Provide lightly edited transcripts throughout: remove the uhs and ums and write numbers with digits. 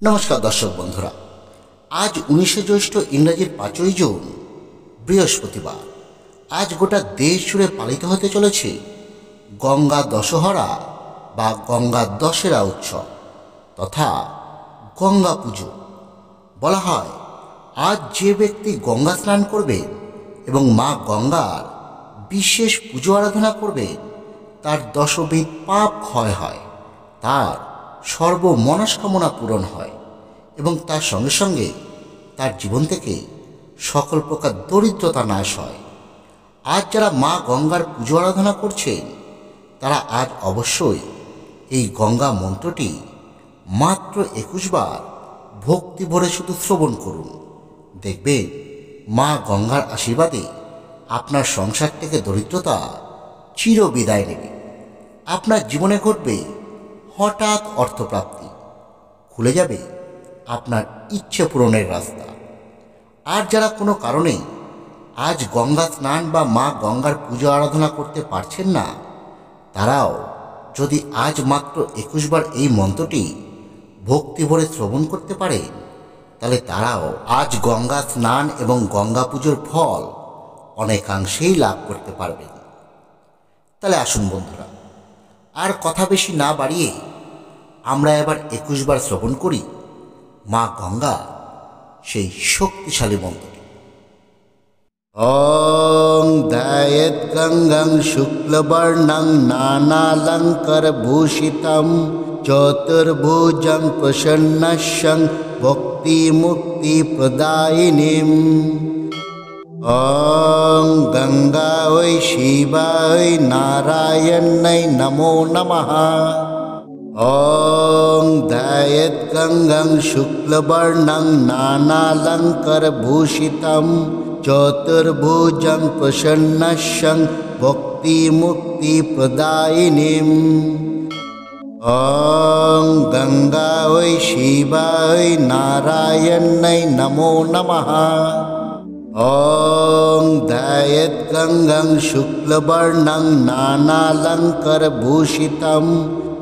नमस्कार दर्शक बंधुरा आज 19 ज्येष्ठ इंग्राजी 5 जून बृहस्पतिवार। आज गोटा देश जुड़े पालित होते चलेছে गंगा दशहरा बा गंगा दशहरा उत्सव तथा गंगा पुजो। बला हय आज जे व्यक्ति गंगा स्नान करबेन एवं मा गंगार विशेष पुजो आराधना करबेन तार 10 पाप क्षय हय, तार सर्व मनस्कामना पूरण है एवं तार संगे संगे तार जीवन थेके सकल प्रकार दरिद्रता नाश है। आज जरा मा गंगार पुजो आराधना करछेन तारा आज अवश्यई এই गंगा मंत्रटी मात्र 21 बार भक्ति भरे शुधु श्रवण करुन। देखबेन मा गंगार आशीर्वादे आपनार संसार थेके दरिद्रता चिर विदाय नेबे। आपनार जीवने घटबे हठात् अर्थप्राप्ति, खुले जाबे आपनार इच्छा पूरণের रास्ता। আর যারা কোনো কারণে আজ গঙ্গা স্নান বা মা গঙ্গার পূজা আরাধনা করতে পারছেন না, তারাও যদি আজ মাত্র 21 বার এই মন্ত্রটি ভক্তি ভরে শ্রবণ করতে পারে, তাহলে তারাও আজ গঙ্গা স্নান এবং গঙ্গা পুজোর ফল অনেকাংশেই লাভ করতে পারবেন। তাহলে আসুন বন্ধুরা, আর কথা বেশি না বাড়িয়ে আমরা এবার 21 বার শ্রবণ করি মা গঙ্গা সেই শক্তিশালী মন্ত্রটি। ওং ধ্যায়েৎ গঙ্গাং শুক্লবর্ণং নানালঙ্কার ভূষিতং চতুর্ভুজং প্রসন্নস্যং ভক্তি মুক্তি প্রদায়িনীম। ओं गंगायै शिवाय नारायण्यै नमो नमः। ओं ध्यायेत् गंगां शुक्लवर्णं नानालङ्कारभूषितं चतुर्भुजं प्रसन्नस्यं भक्तिमुक्तिप्रदायिनीम्। ओं गंगायै शिवाय नारायण्यै नमो नमः। ओं ध्यायेत् गंगां शुक्लवर्णं नानालङ्कारभूषितं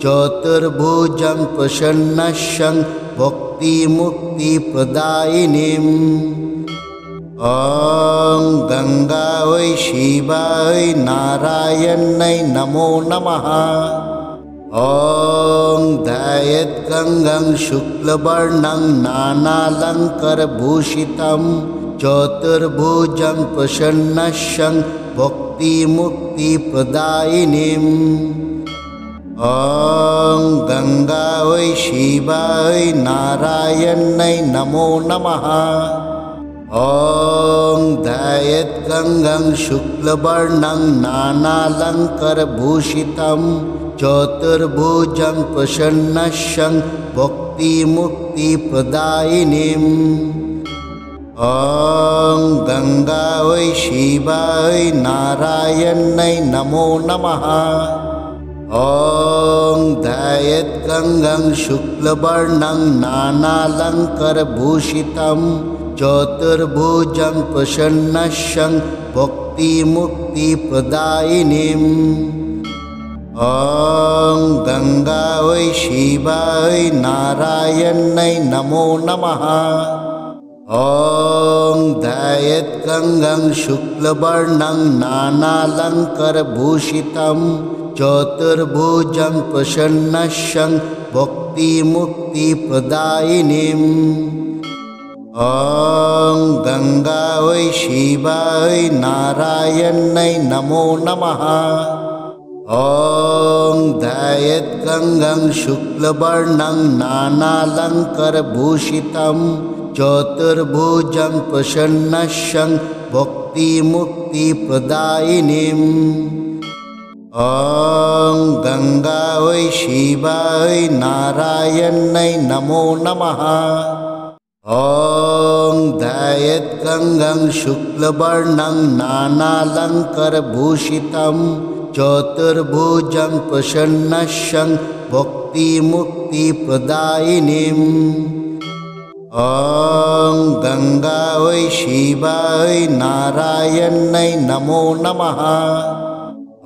चतुर्भुजं प्रसन्नस्यं भक्तिमुक्तिप्रदायिनीम्। ओं गंगायै शिवाय नारायण्यै नमो नमः। ओं ध्यायेत् गंगां शुक्लवर्णं नानालङ्कारभूषितं चतुर्भुजं प्रसन्नस्यं भक्तिमुक्तिप्रदायिनीम्। ओं गंगायै शिवाय नारायण्यै नमो नमः। ओं ध्यायेत् गंगां शुक्लवर्णं नानालङ्कारभूषितं चतुर्भुजं प्रसन्नस्यं भक्तिमुक्तिप्रदायिनीम्। ओं गंगायै शिवाय नारायण्यै नमो नमः। ओं ध्यायेत् गंगां शुक्लवर्णं नानालङ्कारभूषितं चतुर्भुजं प्रसन्नस्यं भक्तिमुक्तिप्रदायिनीम्। ओं गंगायै शिवाय नारायण्यै नमो नमः। ओं ध्यायेत् गंगां शुक्लवर्णं नानालङ्कारभूषितं चतुर्भुजं प्रसन्नस्यं भक्तिमुक्तिप्रदायिनीम्। ओं गंगायै शिवाय नारायण्यै नमो नमः। ओं ध्यायेत् गंगां शुक्लवर्णं नानालङ्कारभूषितं चतुर्भुजं प्रसन्नस्यं भक्तिमुक्तिप्रदायिनीम्। ओं गंगायै शिवाय नारायण्यै नमो नमः। ओं ध्यायेत् गंगां शुक्लवर्णं नानालङ्कारभूषितं चतुर्भुजं प्रसन्नस्यं भक्तिमुक्तिप्रदायिनीम्। ओं गंगायै शिवाय नारायण्यै नमो नमः।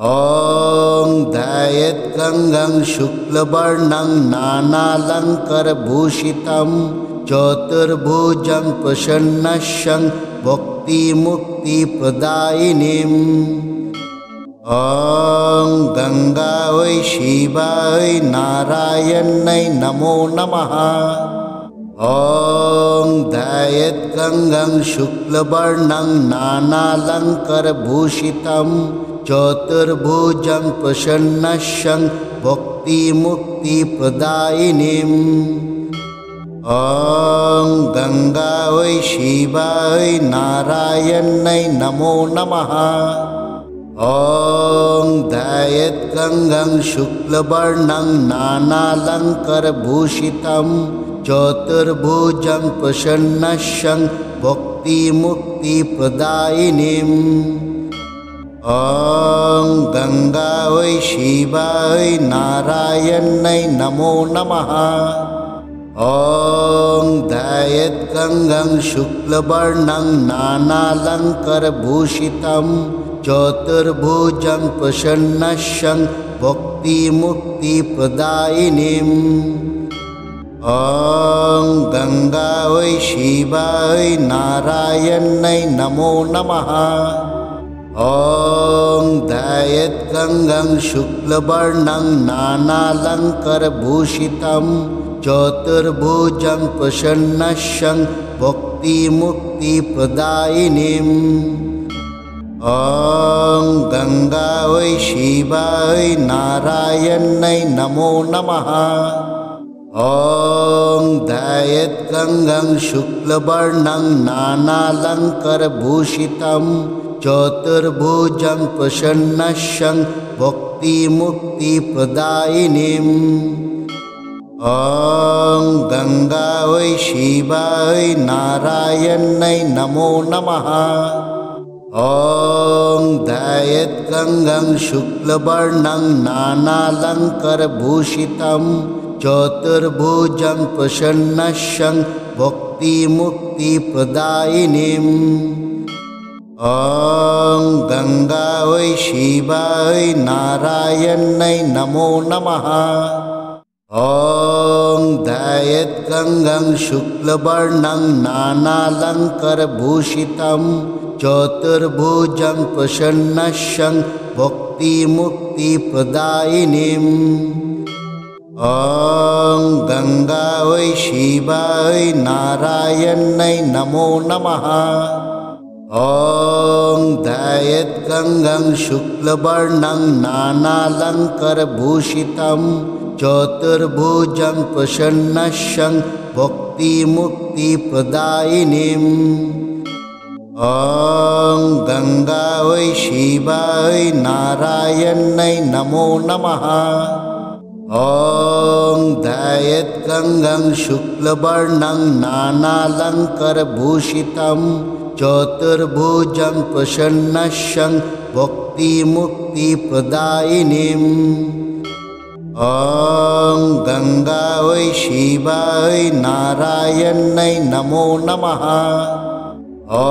ॐ ध्यायेद्गङ्गं शुक्लवर्णं नानालङ्कारभूषितं चतुर्भुजं प्रसन्नं भक्तिमुक्तिप्रदायिनीम्। ॐ गङ्गायै शिवाय नारायण्यै नमो नमः। ॐ ध्यायेद्गङ्गं शुक्लवर्णं नानालङ्कारभूषितं चतुर्भुजं प्रसन्नं भक्तिमुक्तिप्रदायिनीम्। ॐ गङ्गायै शिवाय नारायण्यै नमो नमः। ॐ ध्यायेद्गङ्गं शुक्लवर्णं नानालङ्कारभूषितं चतुर्भुजं प्रसन्नं भक्तिमुक्तिप्रदायिनीम्। ॐ गङ्गायै शिवाय नारायण्यै नमो नमः। ॐ ध्यायेद्गङ्गं शुक्लवर्णं नानालङ्कारभूषितं चतुर्भुजं प्रसन्नं भक्तिमुक्तिप्रदायिनीम्। ॐ गङ्गायै शिवाय नारायण्यै नमो नमः। ॐ ध्यायेद्गङ्गं शुक्लवर्णं नानालङ्कारभूषितं चतुर्भुजं प्रसन्नं भक्तिमुक्तिप्रदायिनीम्। ॐ गङ्गायै शिवाय नारायण्यै नमो नमः। ॐ ध्यायेद्गङ्गं शुक्लवर्णं नानालङ्कारभूषितं चतुर्भुजं प्रसन्नं भक्तिमुक्तिप्रदायिनीम्। ॐ गङ्गायै शिवाय नारायण्यै नमो नमः। ॐ ध्यायेद्गङ्गं शुक्लवर्णं नानालङ्कारभूषितं चतुर्भुजं प्रसन्नं भक्तिमुक्तिप्रदायिनीम्। ॐ गङ्गायै शिवाय नारायण्यै नमो नमः। ॐ ध्यायेद्गङ्गं शुक्लवर्णं नानालङ्कारभूषितं चतुर्भुजं प्रसन्नं भक्तिमुक्तिप्रदायिनीम्। ॐ गङ्गायै शिवाय नारायण्यै नमो नमः। ॐ ध्यायेद्गङ्गं शुक्लवर्णं नानालङ्कारभूषितं चतुर्भुजं प्रसन्नं भक्तिमुक्तिप्रदायिनीम्। ॐ गङ्गायै शिवाय नारायण्यै नमो नमः। ॐ ध्यायेद्गङ्गं शुक्लवर्णं नानालङ्कारभूषितं चतुर्भुजं प्रसन्नं भक्तिमुक्तिप्रदायिनीम्। ॐ गङ्गायै शिवाय नारायण्यै नमो नमः। ॐ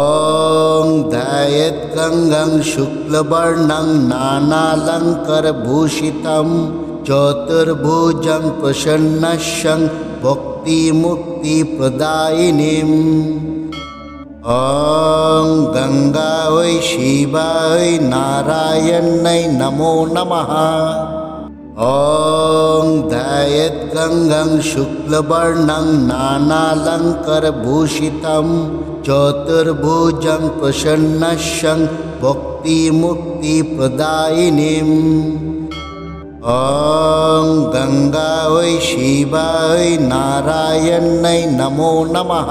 ध्यायेद्गङ्गं शुक्लवर्णं नानालङ्कारभूषितं चतुर्भुजं प्रसन्नं भक्तिमुक्तिप्रदायिनीम्। ॐ गङ्गायै शिवाय नारायण्यै नमो नमः। ॐ ध्यायेद्गङ्गं शुक्लवर्णं नानालङ्कारभूषितं चतुर्भुजं प्रसन्नं भक्तिमुक्तिप्रदायिनीम्। ॐ गङ्गायै शिवाय नारायण्यै नमो नमः।